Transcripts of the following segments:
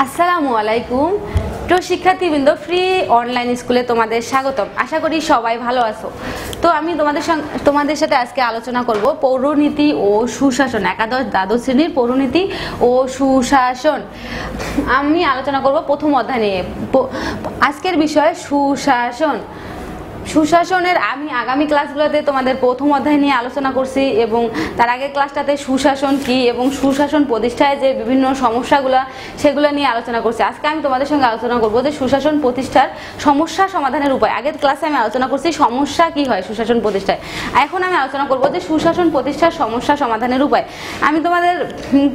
আসসালামু আলাইকুম। তো শিক্ষার্থীবৃন্দ, ফ্রি অনলাইন স্কুলে তোমাদের স্বাগতম। আশা করি সবাই ভালো আছো। তো আমি তোমাদের সাথে আজকে আলোচনা করব পৌরনীতি ও সুশাসন, একাদশ দ্বাদশ শ্রেণীর পৌরনীতি ও সুশাসন। আমি আলোচনা করব প্রথম অধ্যায় নিয়ে। আজকের বিষয় সুশাসন। সুশাসনের আমি আগামী ক্লাসগুলোতে তোমাদের প্রথম অধ্যায় নিয়ে আলোচনা করছি এবং তার আগের ক্লাসটাতে সুশাসন কি এবং সুশাসন প্রতিষ্ঠায় যে বিভিন্ন সমস্যাগুলো সেগুলো নিয়ে আলোচনা করছি। আজকে আমি তোমাদের সঙ্গে আলোচনা করবো যে সুশাসন প্রতিষ্ঠার সমস্যা সমাধানের উপায়। আগের ক্লাসে আমি আলোচনা করছি সমস্যা কি হয় সুশাসন প্রতিষ্ঠায়। এখন আমি আলোচনা করবো যে সুশাসন প্রতিষ্ঠার সমস্যা সমাধানের উপায়। আমি তোমাদের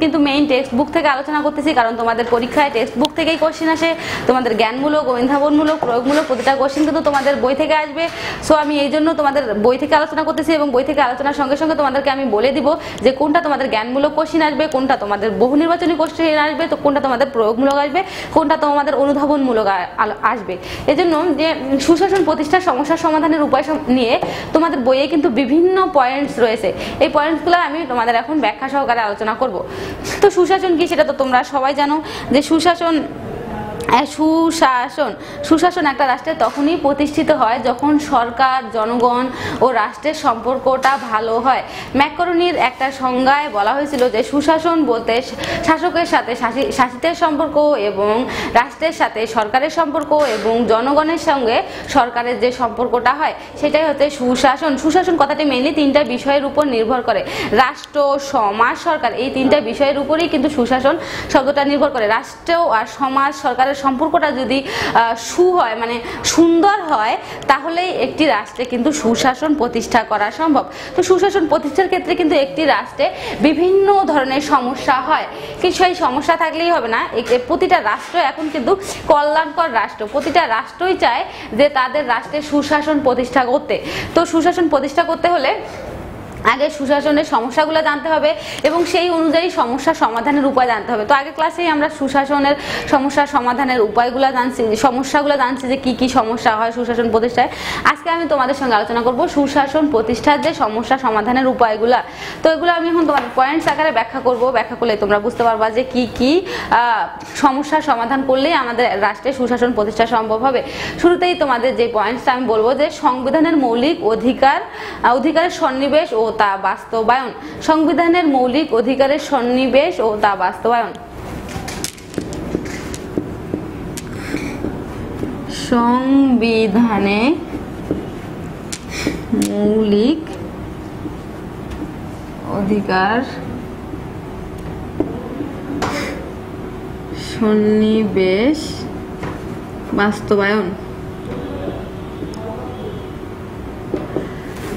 কিন্তু মেইন টেক্সট বুক থেকে আলোচনা করতেছি, কারণ তোমাদের পরীক্ষায় টেক্সট বুক থেকেই কোশ্চেন আসে। তোমাদের জ্ঞানমূলক, অনুধাবনমূলক, প্রয়োগমূলক প্রতিটা কোশ্চেন কিন্তু তোমাদের বই থেকে আসবে। সো আমি এই জন্য তোমাদের বই থেকে আলোচনা করতেছি এবং বই থেকে আলোচনার সঙ্গে সঙ্গে তোমাদেরকে আমি বলে দিব যে কোনটা তোমাদের জ্ঞানমূলক কোশ্চেন আসবে, কোনটা তোমাদের বহু নির্বাচনী কোশ্চেন আসবে, তো কোনটা তোমাদের প্রয়োগমূলক আসবে, কোনটা তোমাদের অনুধাবনমূলক আসবে। এই জন্য যে সুশাসন প্রতিষ্ঠার সমস্যার সমাধানের উপায় নিয়ে তোমাদের বইয়ে কিন্তু বিভিন্ন পয়েন্টস রয়েছে। এই পয়েন্টসগুলো আমি তোমাদের এখন ব্যাখ্যা সহকারে আলোচনা করব। তো সুশাসন কি সেটা তো তোমরা সবাই জানো যে সুশাসন একটা রাষ্ট্রে তখনই প্রতিষ্ঠিত হয় যখন সরকার, জনগণ ও রাষ্ট্রের সম্পর্কটা ভালো হয়। ম্যাকরনির একটা সংজ্ঞায় বলা হয়েছিল যে সুশাসন বলতে শাসকের সাথে শাসিতের সম্পর্ক এবং রাষ্ট্রের সাথে সরকারের সম্পর্ক এবং জনগণের সঙ্গে সরকারের যে সম্পর্কটা হয় সেটাই হচ্ছে সুশাসন। সুশাসন কথাটি মেইনলি তিনটা বিষয়ের উপর নির্ভর করে। রাষ্ট্র, সমাজ, সরকার, এই তিনটা বিষয়ের উপরেই কিন্তু সুশাসন শব্দটা নির্ভর করে। রাষ্ট্র আর সমাজ, সরকারের সম্পর্কটা যদি হয়, মানে সুন্দর হয়, তাহলেই একটি রাষ্ট্রে কিন্তু সুশাসন প্রতিষ্ঠা করা সম্ভব। তো সুশাসন প্রতিষ্ঠার ক্ষেত্রে কিন্তু একটি রাষ্ট্রে বিভিন্ন ধরনের সমস্যা হয়, কিন্তু সেই সমস্যা থাকলেই হবে না। প্রতিটা রাষ্ট্র এখন কিন্তু কল্যাণকর রাষ্ট্র। প্রতিটা রাষ্ট্রই চায় যে তাদের রাষ্ট্রে সুশাসন প্রতিষ্ঠা করতে। তো সুশাসন প্রতিষ্ঠা করতে হলে আগে সুশাসনের সমস্যাগুলো জানতে হবে এবং সেই অনুযায়ী সমস্যা সমাধানের উপায় জানতে হবে। তো আগের ক্লাসেই আমরা সুশাসনের সমস্যা সমাধানের উপায়গুলো জানছি, সমস্যাগুলো জানছি যে কি কি সমস্যা হয় সুশাসন প্রতিষ্ঠায়। আজকে আমি তোমাদের সঙ্গে আলোচনা করব সুশাসন প্রতিষ্ঠার যে সমস্যা সমাধানের উপায়গুলো। তো এগুলো আমি এখন তোমাদের পয়েন্টস আকারে ব্যাখ্যা করব। ব্যাখ্যা করলে তোমরা বুঝতে পারবা যে কি কি সমস্যার সমাধান করলেই আমাদের রাষ্ট্রে সুশাসন প্রতিষ্ঠা সম্ভব হবে। শুরুতেই তোমাদের যে পয়েন্টসটা আমি বলবো যে সংবিধানের মৌলিক অধিকারের সন্নিবেশ ও তা বাস্তবায়ন। সংবিধানের মৌলিক অধিকারের সন্নিবেশ ও তা বাস্তবায়ন। সংবিধানে মৌলিক অধিকার সন্নিবেশ বাস্তবায়ন।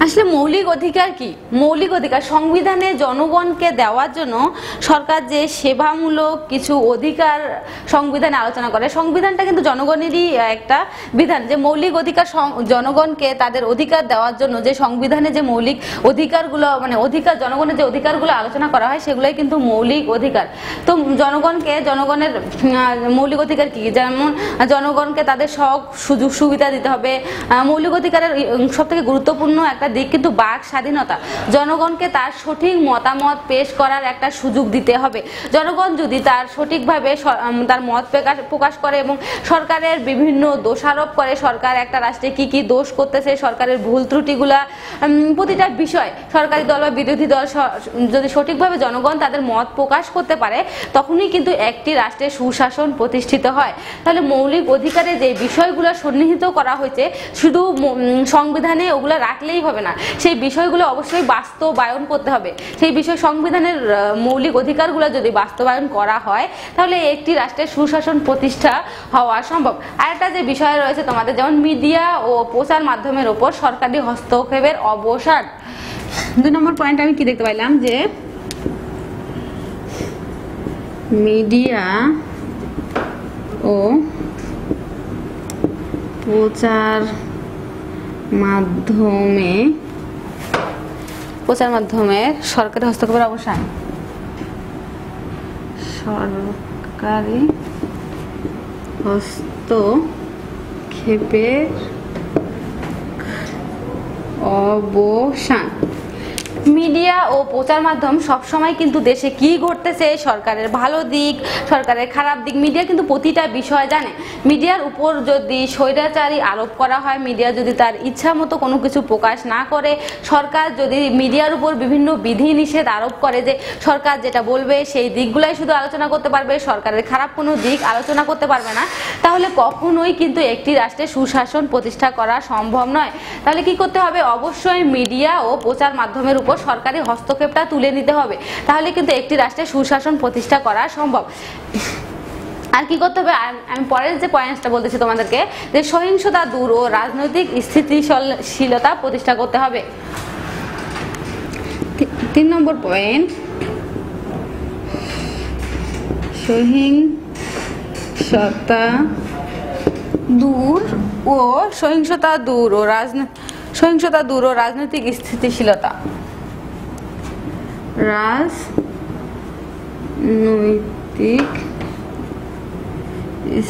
আসলে মৌলিক অধিকার কি? মৌলিক অধিকার সংবিধানে জনগণকে দেওয়ার জন্য সরকার যে সেবামূলক কিছু অধিকার সংবিধানে আলোচনা করে। সংবিধানটা কিন্তু জনগণেরই একটা বিধান, যে মৌলিক অধিকার জনগণকে তাদের অধিকার দেওয়ার জন্য যে সংবিধানে যে মৌলিক অধিকারগুলো, মানে অধিকার, জনগণের যে অধিকারগুলো আলোচনা করা হয় সেগুলোই কিন্তু মৌলিক অধিকার। তো জনগণের মৌলিক অধিকার কি? যেমন জনগণকে তাদের সব সুযোগ সুবিধা দিতে হবে। মৌলিক অধিকারের সব থেকে গুরুত্বপূর্ণ একটা দিক কিন্তু বাক স্বাধীনতা। জনগণকে তার সঠিক মতামত পেশ করার একটা সুযোগ দিতে হবে। জনগণ যদি তার সঠিকভাবে তার মত প্রকাশ করে এবং সরকারের বিভিন্ন দোষারোপ করে, সরকার একটা রাষ্ট্রে কি কি দোষ করতেছে, সরকারের ভুল ত্রুটিগুলা, প্রতিটা বিষয় সরকারি দল বা বিরোধী দল যদি সঠিকভাবে জনগণ তাদের মত প্রকাশ করতে পারে, তখনই কিন্তু একটি রাষ্ট্রে সুশাসন প্রতিষ্ঠিত হয়। তাহলে মৌলিক অধিকারে যে বিষয়গুলো সন্নিহিত করা হয়েছে শুধু সংবিধানে ওগুলো রাখলেই হবে না, সেই বিষয়গুলো অবশ্যই বাস্তবায়ন করতে হবে। সেই বিষয় সংবিধানের মৌলিক অধিকারগুলো যদি বাস্তবায়ন করা হয় তাহলে একটি রাষ্ট্রের সুশাসন প্রতিষ্ঠা হওয়া সম্ভব। আরেকটা যে বিষয় রয়েছে তোমাদের, যেমন মিডিয়া ও প্রচার মাধ্যমের ওপর সরকারি হস্তক্ষেপের অবসান। 2 নম্বর পয়েন্ট আমি কি দেখতে পাইলাম যে মিডিয়া ও প্রচার মাধ্যমের সরকারি হস্তক্ষেপের অবসান। সরকারি হস্তক্ষেপের অবসান। মিডিয়া ও প্রচার মাধ্যম সবসময় কিন্তু দেশে কি ঘটতেছে, সরকারের ভালো দিক, সরকারের খারাপ দিক, মিডিয়া কিন্তু প্রতিটা বিষয় জানে। মিডিয়ার উপর যদি স্বৈরাচারী আরোপ করা হয়, মিডিয়া যদি তার ইচ্ছা মতো কোনো কিছু প্রকাশ না করে, সরকার যদি মিডিয়ার উপর বিভিন্ন বিধি নিষেধ আরোপ করে যে সরকার যেটা বলবে সেই দিকগুলাই শুধু আলোচনা করতে পারবে, সরকারের খারাপ কোনো দিক আলোচনা করতে পারবে না, তাহলে কখনোই কিন্তু একটি রাষ্ট্রে সুশাসন প্রতিষ্ঠা করা সম্ভব নয়। তাহলে কি করতে হবে? অবশ্যই মিডিয়া ও প্রচার মাধ্যমের উপর সরকারি হস্তক্ষেপটা তুলে নিতে হবে, তাহলে কিন্তু একটি রাষ্ট্রে সুশাসন প্রতিষ্ঠা করা সম্ভব। আর কি করতে হবে? আমি পরের যে পয়েন্টসটা বলতেছি তোমাদেরকে, যে সহিংসতা দূর ও রাজনৈতিক স্থিতিশীলতা প্রতিষ্ঠা করতে হবে। 3 নম্বর পয়েন্ট, সহিংসতা দূর ও রাজনৈতিক স্থিতিশীলতা। রাজনৈতিক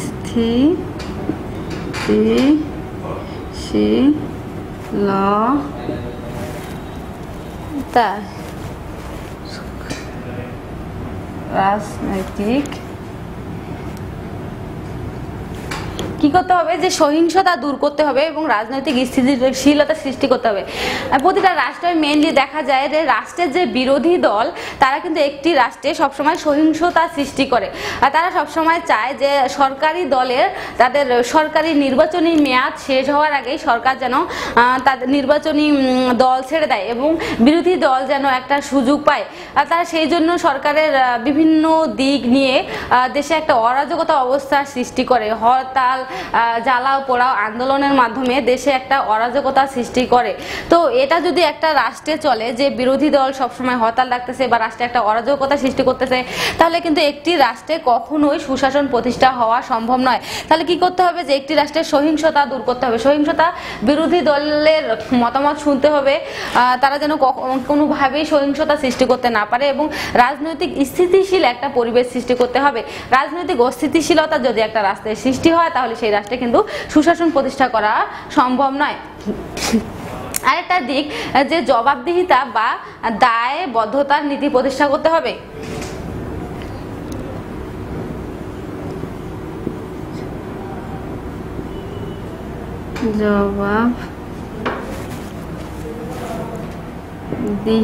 স্থিতিশীলতা, রাজনৈতিক কি করতে হবে? যে সহিংসতা দূর করতে হবে এবং রাজনৈতিক স্থিতিশীলতা সৃষ্টি করতে হবে। প্রতিটা রাষ্ট্রে মেইনলি দেখা যায় যে রাষ্ট্রের যে বিরোধী দল তারা কিন্তু একটি রাষ্ট্রে সবসময় সহিংসতা সৃষ্টি করে, আর তারা সবসময় চায় যে সরকারি দলের তাদের সরকারি নির্বাচনী মেয়াদ শেষ হওয়ার আগেই সরকার যেন তাদের নির্বাচনী দল ছেড়ে দেয় এবং বিরোধী দল যেন একটা সুযোগ পায়। আর তারা সেই জন্য সরকারের বিভিন্ন দিক নিয়ে দেশে একটা অরাজকতা অবস্থা সৃষ্টি করে, হরতাল, জ্বালাও পোড়াও আন্দোলনের মাধ্যমে দেশে একটা অরাজকতা সৃষ্টি করে। তো এটা যদি একটা রাষ্ট্রে চলে যে বিরোধী দল সবসময় হরতাল ডাকতেছে বা রাষ্ট্রে একটা অরাজকতা সৃষ্টি করতেছে, তাহলে কিন্তু একটি রাষ্ট্রে কখনোই সুশাসন প্রতিষ্ঠা হওয়া সম্ভব নয়। তাহলে কি করতে হবে? যে একটি রাষ্ট্রের সহিংসতা দূর করতে হবে। সহিংসতা, বিরোধী দলের মতামত শুনতে হবে, তারা যেন কোনোভাবেই সহিংসতা সৃষ্টি করতে না পারে, এবং রাজনৈতিক স্থিতিশীল একটা পরিবেশ সৃষ্টি করতে হবে। রাজনৈতিক অস্থিতিশীলতা যদি একটা রাষ্ট্রের সৃষ্টি হয়, তাহলে সেই রাষ্ট্রে কিন্তু সুশাসন প্রতিষ্ঠা করা সম্ভব নয়। আরেকটা দিক, যে জবাবদিহিতা বা দায়বদ্ধতার নীতি প্রতিষ্ঠা করতে হবে।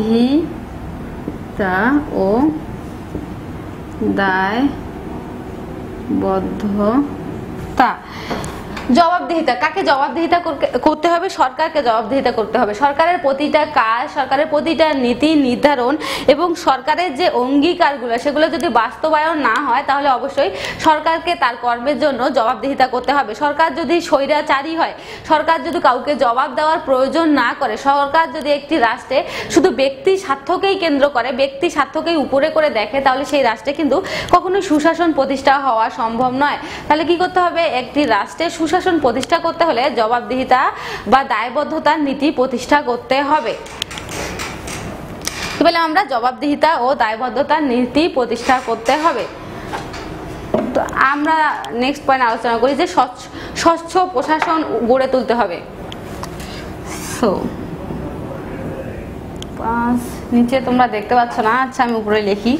জবাবদিহিতা ও দায়বদ্ধতা। জবাবদিহিতা কাকে জবাবদিহিতা করতে হবে? সরকারকে জবাবদিহিতা করতে হবে। সরকারের প্রতিটা কাজ, সরকারের প্রতিটা নীতি নির্ধারণ এবং সরকারের যে অঙ্গীকারগুলো সেগুলো যদি বাস্তবায়ন না হয়, তাহলে অবশ্যই সরকারকে তার কর্মের জন্য জবাবদিহিতা করতে হবে। সরকার যদি স্বৈরাচারী হয়, সরকার যদি কাউকে জবাব দেওয়ার প্রয়োজন না করে, সরকার যদি একটি রাষ্ট্রে শুধু ব্যক্তি স্বার্থকেই কেন্দ্র করে, ব্যক্তি স্বার্থকেই উপরে করে দেখে, তাহলে সেই রাষ্ট্রে কিন্তু কখনোই সুশাসন প্রতিষ্ঠা হওয়া সম্ভব নয়। তাহলে কি করতে হবে? একটি রাষ্ট্রে সুশাসন প্রতিষ্ঠা করতে হলে জবাবদিহিতা বা দায়বদ্ধতার নীতি প্রতিষ্ঠা করতে হবে। কি বলে? আমরা জবাবদিহিতা ও দায়বদ্ধতার নীতি প্রতিষ্ঠা করতে হবে। তো আমরা নেক্সট পয়েন্ট আলোচনা করি যে স্বচ্ছ প্রশাসন গড়ে তুলতে হবে। নিচে তোমরা দেখতে পাচ্ছ না, আচ্ছা আমি উপরে লিখি।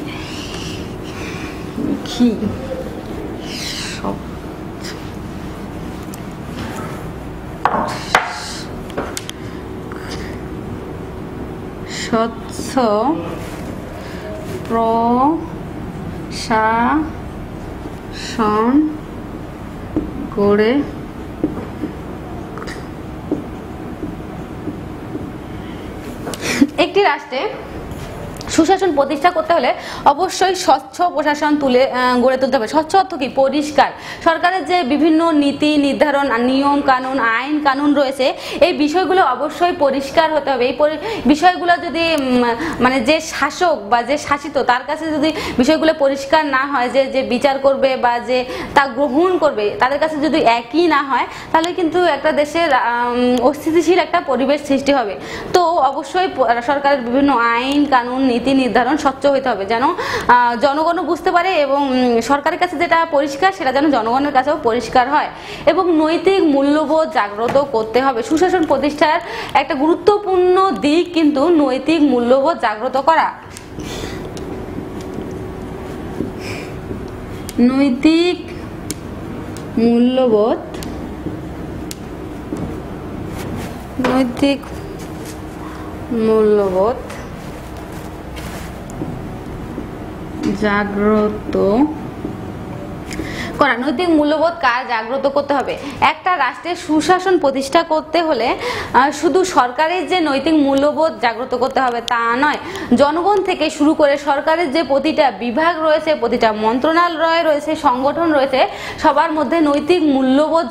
স্বচ্ছ প্রশাসন গড়ে একটি রাষ্ট্রে সুশাসন প্রতিষ্ঠা করতে হলে অবশ্যই স্বচ্ছ প্রশাসন গড়ে তুলতে হবে। স্বচ্ছ অর্থ কি? পরিষ্কার। সরকারের যে বিভিন্ন নীতি নির্ধারণ, নিয়ম কানুন, আইন কানুন রয়েছে, এই বিষয়গুলো অবশ্যই পরিষ্কার হতে হবে। এই বিষয়গুলো যদি মানে যে শাসক বা যে শাসিত তার কাছে যদি বিষয়গুলো পরিষ্কার না হয়, যে বিচার করবে বা যে তা গ্রহণ করবে তাদের কাছে যদি একই না হয়, তাহলে কিন্তু একটা দেশের অস্থিতিশীল একটা পরিবেশ সৃষ্টি হবে। তো অবশ্যই সরকারের বিভিন্ন আইন কানুন নীতি নির্ধারণ স্বচ্ছ হইতে হবে, যেন জনগণও বুঝতে পারে এবং সরকারের কাছে যেটা পরিষ্কার সেটা যেন জনগণের কাছেও পরিষ্কার হয়। এবং নৈতিক মূল্যবোধ জাগ্রত করতে হবে। সুশাসন প্রতিষ্ঠার একটা গুরুত্বপূর্ণ দিক কিন্তু নৈতিক মূল্যবোধ জাগ্রত করা। নৈতিক মূল্যবোধ জাগ্রত করা। নৈতিক মূল্যবোধ কার জাগ্রত করতে হবে? একটা রাষ্ট্রের সুশাসন প্রতিষ্ঠা করতে হলে শুধু সরকারের যে নৈতিক মূল্যবোধ জাগ্রত করতে হবে তা নয়, জনগণ থেকে শুরু করে সরকারের যে প্রতিটা বিভাগ রয়েছে, প্রতিটা মন্ত্রণালয় রয়েছে, সংগঠন রয়েছে, সবার মধ্যে নৈতিক মূল্যবোধ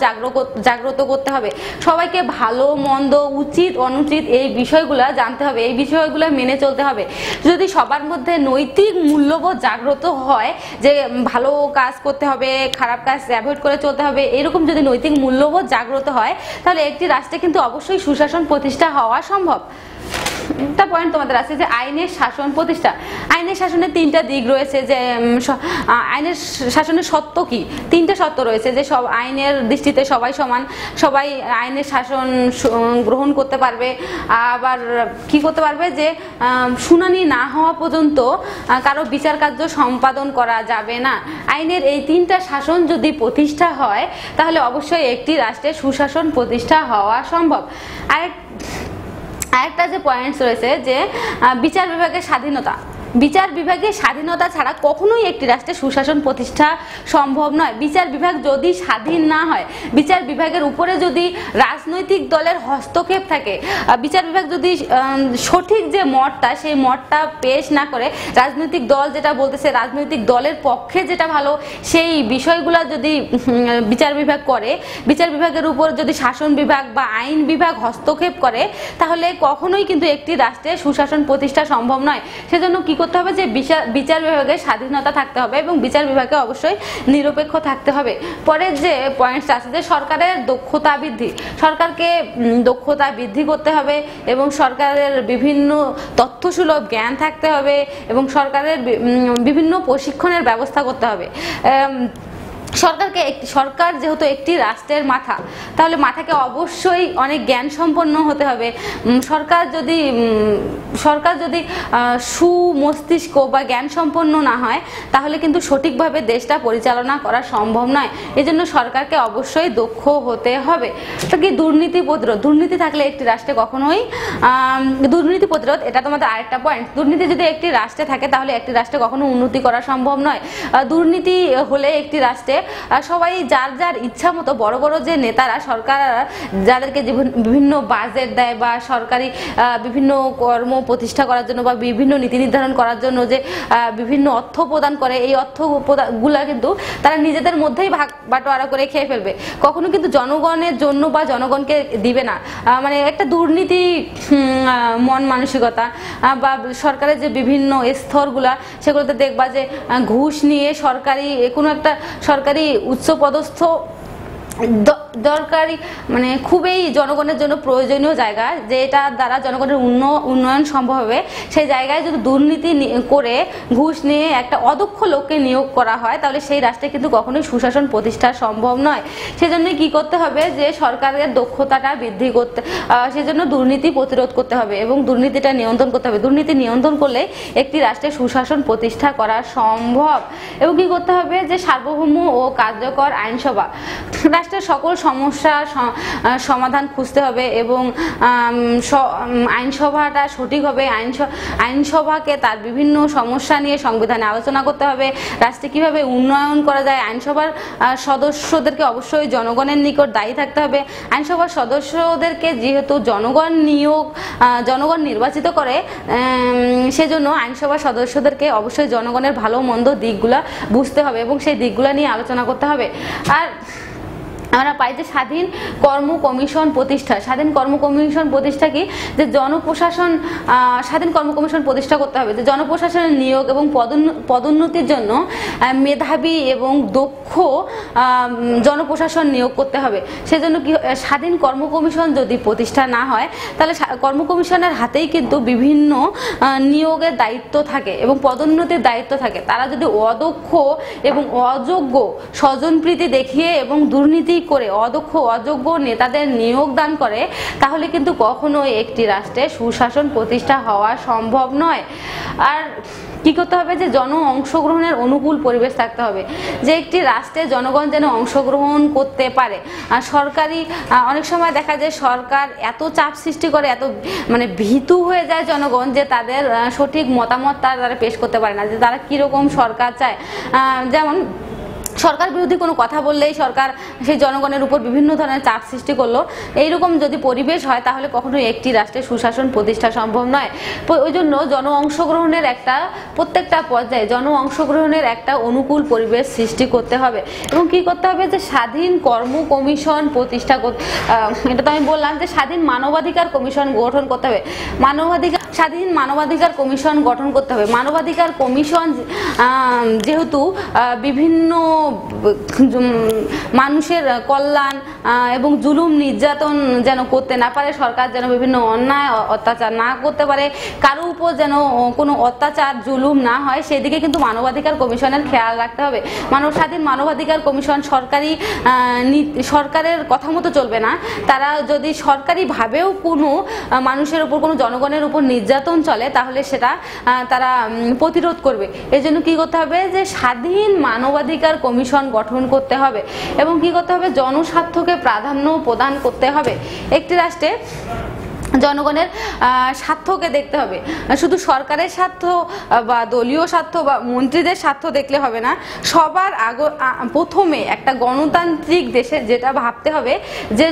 জাগ্রত করতে হবে। সবাইকে ভালো মন্দ, উচিত অনুচিত এই বিষয়গুলো জানতে হবে, এই বিষয়গুলো মেনে চলতে হবে। যদি সবার মধ্যে নৈতিক মূল্যবোধ জাগ্রত হয় যে ভালো কাজ করতে হবে, খারাপ কাজ অ্যাভয়েড করে চলতে হবে, এরকম যদি নৈতিক মূল্যবোধ জাগ্রত হয় তাহলে একটি রাষ্ট্রে কিন্তু অবশ্যই সুশাসন প্রতিষ্ঠা হওয়া সম্ভব। একটা পয়েন্ট তোমাদের আছে যে আইনের শাসন প্রতিষ্ঠা। আইনের শাসনের তিনটা দিক রয়েছে, যে আইনের শাসনের সত্য কি? তিনটা সত্য রয়েছে, যে সব আইনের দৃষ্টিতে সবাই সমান, সবাই আইনের শাসন গ্রহণ করতে পারবে, আবার কি করতে পারবে যে শুনানি না হওয়া পর্যন্ত কারো বিচার কার্য সম্পাদন করা যাবে না। আইনের এই তিনটা শাসন যদি প্রতিষ্ঠা হয় তাহলে অবশ্যই একটি রাষ্ট্রের সুশাসন প্রতিষ্ঠা হওয়া সম্ভব। আরেকটা যে পয়েন্টস রয়েছে যে বিচার বিভাগের স্বাধীনতা। বিচার বিভাগের স্বাধীনতা ছাড়া কখনোই একটি রাষ্ট্রে সুশাসন প্রতিষ্ঠা সম্ভব নয়। বিচার বিভাগ যদি স্বাধীন না হয়, বিচার বিভাগের উপরে যদি রাজনৈতিক দলের হস্তক্ষেপ থাকে, বিচার বিভাগ যদি সঠিক যে মতটা সেই মতটা পেশ না করে, রাজনৈতিক দল যেটা বলতেছে, রাজনৈতিক দলের পক্ষে যেটা ভালো সেই বিষয়গুলো যদি বিচার বিভাগ করে, বিচার বিভাগের উপর যদি শাসন বিভাগ বা আইন বিভাগ হস্তক্ষেপ করে, তাহলে কখনোই কিন্তু একটি রাষ্ট্রে সুশাসন প্রতিষ্ঠা সম্ভব নয়। সেজন্য কি করতে হবে যে বিচার বিভাগের স্বাধীনতা থাকতে হবে এবং বিচার বিভাগে অবশ্যই নিরপেক্ষ থাকতে হবে। পরের যে পয়েন্টস আছে যে সরকারের দক্ষতা বৃদ্ধি। সরকারকে দক্ষতা বৃদ্ধি করতে হবে এবং সরকারের বিভিন্ন তথ্যসুলভ জ্ঞান থাকতে হবে এবং সরকারের বিভিন্ন প্রশিক্ষণের ব্যবস্থা করতে হবে। সরকার যেহেতু একটি রাষ্ট্রের মাথা, তাহলে মাথাকে অবশ্যই অনেক জ্ঞান সম্পন্ন হতে হবে। সরকার যদি সুমস্তিষ্ক বা জ্ঞান সম্পন্ন না হয় তাহলে কিন্তু সঠিকভাবে দেশটা পরিচালনা করা সম্ভব নয়। এজন্য সরকারকে অবশ্যই দক্ষ হতে হবে। তো কি দুর্নীতি প্রতিরোধ। দুর্নীতি থাকলে একটি রাষ্ট্রে কখনোই দুর্নীতি প্রতিরোধ, এটা তোমাদের আরেকটা পয়েন্ট। দুর্নীতি যদি একটি রাষ্ট্রে থাকে তাহলে একটি রাষ্ট্রে কখনো উন্নতি করা সম্ভব নয়। দুর্নীতি হলে একটি রাষ্ট্রে সবাই যার যার ইচ্ছা মতো, বড় বড় যে নেতারা, সরকার যাদেরকে বিভিন্ন বাজেট দেয় বা সরকারি বিভিন্ন কর্ম প্রতিষ্ঠা করার জন্য বা বিভিন্ন নীতি নির্ধারণ করার জন্য যে বিভিন্ন অর্থ প্রদান করে, এই অর্থগুলা কিন্তু তারা নিজেদের মধ্যেই ভাগ বাটোয়ারা করে খেয়ে ফেলবে, কখনো কিন্তু জনগণের জন্য বা জনগণকে দিবে না। মানে একটা দুর্নীতি মন মানসিকতা বা সরকারের যে বিভিন্ন স্তরগুলা, সেগুলোতে দেখবা যে ঘুষ নিয়ে সরকারি কোনো একটা সরকারি উচ্চপদস্থ দরকারি, মানে খুবই জনগণের জন্য প্রয়োজনীয় জায়গা, যেটা দ্বারা জনগণের উন্নয়ন সম্ভব হবে, সেই জায়গায় যদি দুর্নীতি করে ঘুষ নিয়ে একটা অদক্ষ লোককে নিয়োগ করা হয় তাহলে সেই রাষ্ট্রে কিন্তু কখনোই সুশাসন প্রতিষ্ঠা সম্ভব নয়। সেজন্যই কি করতে হবে যে সরকারের দক্ষতাটা বৃদ্ধি করতে, সেজন্য দুর্নীতি প্রতিরোধ করতে হবে এবং দুর্নীতিটা নিয়ন্ত্রণ করতে হবে। দুর্নীতি নিয়ন্ত্রণ করলে একটি রাষ্ট্রে সুশাসন প্রতিষ্ঠা করা সম্ভব। এবং কি করতে হবে যে সার্বভৌম ও কার্যকর আইনসভা। রাষ্ট্রের সকল সমস্যার সমাধান খুঁজতে হবে এবং আইনসভাটা সঠিক হবে। আইনসভাকে তার বিভিন্ন সমস্যা নিয়ে সংবিধানে আলোচনা করতে হবে। রাষ্ট্রে কিভাবে উন্নয়ন করা যায়, আইনসভার সদস্যদেরকে অবশ্যই জনগণের নিকট দায়ী থাকতে হবে। আইনসভার সদস্যদেরকে যেহেতু জনগণ নির্বাচিত করে, সেজন্য আইনসভার সদস্যদেরকে অবশ্যই জনগণের ভালো মন্দ দিকগুলা বুঝতে হবে এবং সেই দিকগুলা নিয়ে আলোচনা করতে হবে। আর আমরা পাই যে স্বাধীন কর্ম কমিশন প্রতিষ্ঠা। স্বাধীন কর্ম কমিশন প্রতিষ্ঠা কি, যে জনপ্রশাসন, স্বাধীন কর্ম কমিশন প্রতিষ্ঠা করতে হবে যে জনপ্রশাসনের নিয়োগ এবং পদোন্নতির জন্য মেধাবী এবং দক্ষ জনপ্রশাসন নিয়োগ করতে হবে। সেজন্য কি, স্বাধীন কর্ম কমিশন যদি প্রতিষ্ঠা না হয় তাহলে কর্ম কমিশনের হাতেই কিন্তু বিভিন্ন নিয়োগের দায়িত্ব থাকে এবং পদোন্নতির দায়িত্ব থাকে। তারা যদি অদক্ষ এবং অযোগ্য, স্বজনপ্রীতি দেখিয়ে এবং দুর্নীতি করে অদক্ষ অযোগ্য নেতাদের নিয়োগ দান করে, তাহলে কিন্তু কখনোই একটি রাষ্ট্রে সুশাসন প্রতিষ্ঠা হওয়া সম্ভব নয়। আর কি করতে হবে, যে জন অংশগ্রহণের অনুকূল পরিবেশ থাকতে হবে, যে একটি রাষ্ট্রে জনগণ যেন অংশগ্রহণ করতে পারে। আর সরকারি অনেক সময় দেখা যায় সরকার এত চাপ সৃষ্টি করে, এত মানে ভীতু হয়ে যায় জনগণ, যে তাদের সঠিক মতামত তারা পেশ করতে পারে না, যে তারা কিরকম সরকার চায়। যেমন সরকার বিরোধী কোনো কথা বললেই সরকার সেই জনগণের উপর বিভিন্ন ধরনের চাপ সৃষ্টি করলো। এইরকম যদি পরিবেশ হয় তাহলে কখনোই একটি রাষ্ট্রে সুশাসন প্রতিষ্ঠা সম্ভব নয়। ওই জন্য জন অংশগ্রহণের একটা, প্রত্যেকটা পর্যায়ে জন অংশগ্রহণের একটা অনুকূল পরিবেশ সৃষ্টি করতে হবে। এবং কি করতে হবে, যে স্বাধীন কর্ম কমিশন প্রতিষ্ঠা করতে, এটা তো আমি বললাম যে স্বাধীন মানবাধিকার কমিশন গঠন করতে হবে। স্বাধীন মানবাধিকার কমিশন গঠন করতে হবে। মানবাধিকার কমিশন যেহেতু বিভিন্ন মানুষের কল্যাণ এবং জুলুম নির্যাতন যেন করতে না পারে, সরকার যেন বিভিন্ন অন্যায় অত্যাচার না করতে পারে, কারো উপর যেন কোনো অত্যাচার জুলুম না হয়, সেদিকে কিন্তু মানবাধিকার কমিশনের খেয়াল রাখতে হবে। স্বাধীন মানবাধিকার কমিশন সরকারের কথা মতো চলবে না। তারা যদি সরকারিভাবেও কোনো মানুষের উপর, কোনো জনগণের উপর নির্যাতন চলে, তাহলে সেটা তারা প্রতিরোধ করবে। এই জন্য কি করতে হবে, যে স্বাধীন মানবাধিকার কমিশন গঠন করতে হবে। এবং কি করতে হবে, জনস্বার্থকে প্রাধান্য প্রদান করতে হবে। একটি রাষ্ট্রে জনগণের স্বার্থকে দেখতে হবে, শুধু সরকারের স্বার্থ বা দলীয় স্বার্থ বা মন্ত্রীদের স্বার্থ দেখলে হবে না। সবার প্রথমে একটা গণতান্ত্রিক দেশে যেটা ভাবতে হবে, যে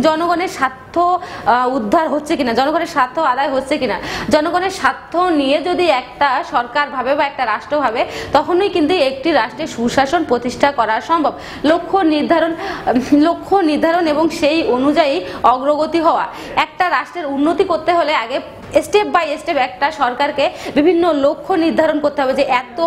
জনগণের স্বার্থ উদ্ধার হচ্ছে কিনা, জনগণের স্বার্থ আদায় হচ্ছে কিনা। জনগণের স্বার্থ নিয়ে যদি একটা সরকার ভাবে বা একটা রাষ্ট্র ভাবে, তখনই কিন্তু একটি রাষ্ট্রে সুশাসন প্রতিষ্ঠা করা সম্ভব। লক্ষ্য নির্ধারণ এবং সেই অনুযায়ী অগ্রগতি হওয়া। একটা রাষ্ট্রের উন্নতি করতে হলে আগে স্টেপ বাই স্টেপ একটা সরকারকে বিভিন্ন লক্ষ্য নির্ধারণ করতে হবে, যে এত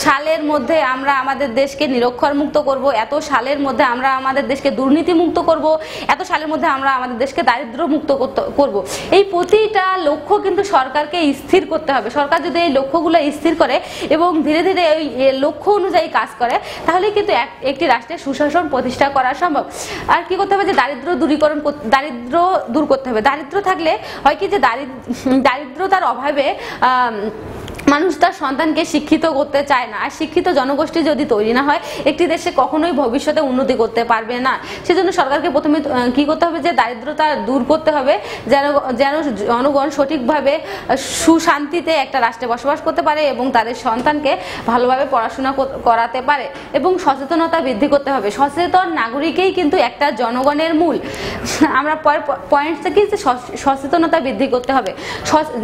সালের মধ্যে আমরা আমাদের দেশকে নিরক্ষর মুক্ত করব, এত সালের মধ্যে আমরা আমাদের দেশকে দুর্নীতি মুক্ত করব, এত সালের মধ্যে আমরা আমাদের দেশকে দারিদ্র মুক্ত করব। এই প্রতিটা লক্ষ্য কিন্তু সরকারকে স্থির করতে হবে। সরকার যদি এই লক্ষ্যগুলো স্থির করে এবং ধীরে ধীরে এই লক্ষ্য অনুযায়ী কাজ করে, তাহলে কিন্তু একটি রাষ্ট্রের সুশাসন প্রতিষ্ঠা করা সম্ভব। আর কি করতে হবে, যে দারিদ্র দূর করতে হবে। দারিদ্র থাকলে হয় কি, যে দারিদ্রতার অভাবে মানুষ তার সন্তানকে শিক্ষিত করতে চায় না। আর শিক্ষিত জনগোষ্ঠী যদি তৈরি না হয়, একটি দেশে কখনোই ভবিষ্যতে উন্নতি করতে পারবে না। সেজন্য সরকারকে প্রথমে কি করতে হবে, যে দারিদ্রতা দূর করতে হবে, যেন জনগণ সঠিকভাবে সুশান্তিতে একটা রাষ্ট্রে বসবাস করতে পারে এবং তাদের সন্তানকে ভালোভাবে পড়াশোনা করাতে পারে। এবং সচেতনতা বৃদ্ধি করতে হবে। সচেতন নাগরিকেই কিন্তু একটা জনগণের মূল। আমরা পয়েন্ট থেকে যে সচেতনতা বৃদ্ধি করতে হবে।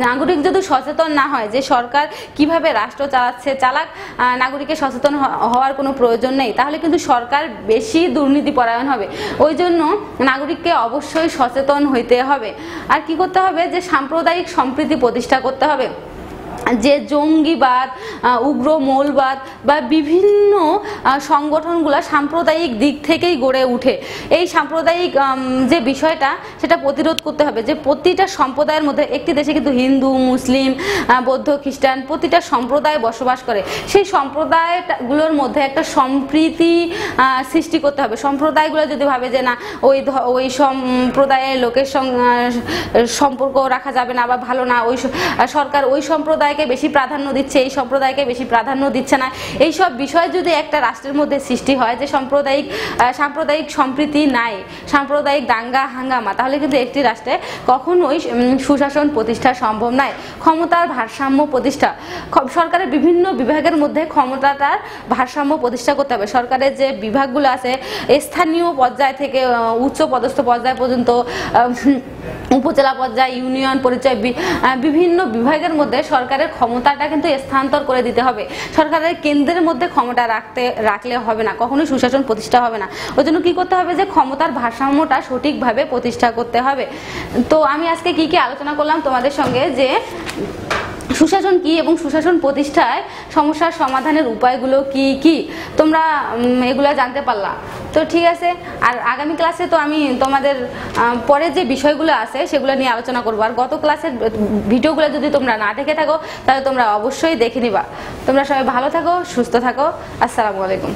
নাগরিক যদি সচেতন না হয় যে সরকার কিভাবে রাষ্ট্র চালাচ্ছে, নাগরিকের সচেতন হওয়ার কোনো প্রয়োজন নেই, তাহলে কিন্তু সরকার বেশি দুর্নীতি পরায়ণ হবে। ওই জন্য নাগরিককে অবশ্যই সচেতন হইতে হবে। আর কি করতে হবে, যে সাম্প্রদায়িক সম্প্রীতি প্রতিষ্ঠা করতে হবে। যে জঙ্গিবাদ, উগ্র মৌলবাদ বা বিভিন্ন সংগঠনগুলো সাম্প্রদায়িক দিক থেকেই গড়ে উঠে। এই সাম্প্রদায়িক যে বিষয়টা, সেটা প্রতিরোধ করতে হবে। যে প্রতিটা সম্প্রদায়ের মধ্যে, একটি দেশে কিন্তু হিন্দু, মুসলিম, বৌদ্ধ, খ্রিস্টান প্রতিটা সম্প্রদায় বসবাস করে। সেই সম্প্রদায়গুলোর মধ্যে একটা সম্প্রীতি সৃষ্টি করতে হবে। সম্প্রদায়গুলো যদি ভাবে যে না, ওই সম্প্রদায়ের লোকের সম্পর্ক রাখা যাবে না বা ভালো না, ওই সরকার ওই সম্প্রদায়কে বেশি প্রাধান্য দিচ্ছে, এই সম্প্রদায়কে বেশি প্রাধান্য দিচ্ছে না, এই সব বিষয় যদি একটা রাষ্ট্রের মধ্যে সৃষ্টি হয়, যে সাম্প্রদায়িক সম্প্রীতি নাই, সাম্প্রদায়িক দাঙ্গা হাঙ্গামা, তাহলে কিন্তু একটি রাষ্ট্রে কখনোই সুশাসন প্রতিষ্ঠা সম্ভব নয়। ক্ষমতার ভারসাম্য প্রতিষ্ঠা, সরকারের বিভিন্ন বিভাগের মধ্যে ক্ষমতাটার ভারসাম্য প্রতিষ্ঠা করতে হবে। সরকারের যে বিভাগগুলো আছে, স্থানীয় পর্যায় থেকে উচ্চ পদস্থ পর্যায় পর্যন্ত, উপজেলা পর্যায়, ইউনিয়ন পরিচয়, বিভিন্ন বিভাগের মধ্যে সরকারের ক্ষমতাটা কিন্তু স্থানান্তর করে দিতে হবে। সরকারের কেন্দ্রের মধ্যে ক্ষমতা রাখলে হবে না, কখনোই সুশাসন প্রতিষ্ঠা হবে না। ওই জন্য কি করতে হবে যে ক্ষমতার ভারসাম্যটা সঠিকভাবে প্রতিষ্ঠা করতে হবে। তো আমি আজকে কি আলোচনা করলাম তোমাদের সঙ্গে, যে সুশাসন কি এবং সুশাসন প্রতিষ্ঠায় সমস্যার সমাধানের উপায়গুলো কি কি, তোমরা এগুলো জানতে পারলা। তো ঠিক আছে, আর আগামী ক্লাসে তো আমি তোমাদের পরে যে বিষয়গুলো আছে সেগুলো নিয়ে আলোচনা করবো। আর গত ক্লাসের ভিডিওগুলো যদি তোমরা না দেখে থাকো তাহলে তোমরা অবশ্যই দেখে নিবা। তোমরা সবাই ভালো থাকো, সুস্থ থাকো। আসসালামু আলাইকুম।